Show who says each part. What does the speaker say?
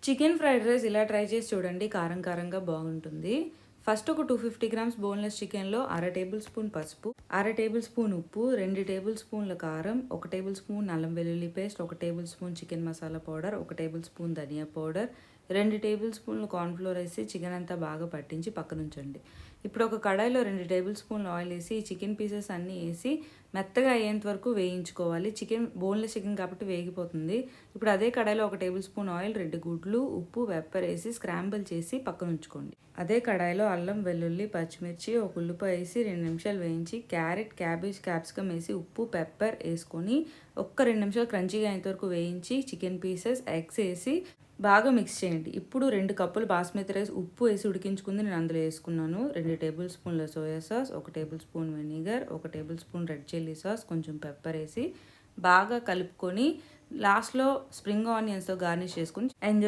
Speaker 1: Chicken fried rice ఇలా try చేసి చూడండి. కారం కారంగా బాగుంటుంది. ఫస్ట్ ఒక 250 గ్రామ్స్ బోన్లెస్ చికెన్లో 1/2 టేబుల్ స్పూన్ పసుపు, 1/2 టేబుల్ స్పూన్ ఉప్పు, 2 టేబుల్ స్పూన్ల కారం, 1 టేబుల్ స్పూన్ అల్లం వెల్లుల్లి paste, 1 tablespoon chicken masala powder, 1 tablespoon ధనియా పౌడర్, 2 టేబుల్ స్పూన్లు కార్న్ఫ్లోర్ వేసి చికెన్ అంతా బాగా పట్టించి పక్కనుంచండి. ఇప్పుడు ఒక కడాయిలో 2 టేబుల్ స్పూన్లు ఆయిల్ వేసి ఈ చికెన్ పీసెస్ అన్నీ వేసి మెత్తగా అయ్యేంత వరకు వేయించుకోవాలి. చికెన్ బోన్లెస్ చికెన్ కాబట్టి వేగిపోతుంది. ఇప్పుడు అదే కడాయిలో 1 టేబుల్ స్పూన్ ఆయిల్, 2 గుడ్లు, ఉప్పు, పెప్పర్ వేసి స్క్రాంబుల్ చేసి పక్కన ఉంచుకోండి. అదే కడాయిలో అల్లం వెల్లుల్లి పచ్చిమిర్చి ఒక ఉల్లిపాయ వేసి 2 నిమిషాలు వేయించి క్యారెట్, క్యాబేజ్, క్యాప్సికమ్ వేసి ఉప్పు, పెప్పర్ వేసుకొని ఒక్క 2 నిమిషాలు క్రంచీగా అయ్యేంత వరకు వేయించి చికెన్ పీసెస్, ఎగ్స్ వేసి బాగా మిక్స్ చేయండి. ఇప్పుడు 2 కప్పులు బాస్మతి రైస్ ఉప్పు వేసి ఉడికించుకుంది నేను అందులో వేసుకున్నాను. 2 టేబుల్ స్పూన్ల soya sauce, 1 table spoon vinegar, 1 table spoon red chilli sauce, కొంచెం పెప్పర్ వేసి బాగా కలుపుకొని లాస్ట్లో స్ప్రింగ్ ఆనియన్స్తో గార్నిష్ చేసుకుని ఎంజాయ్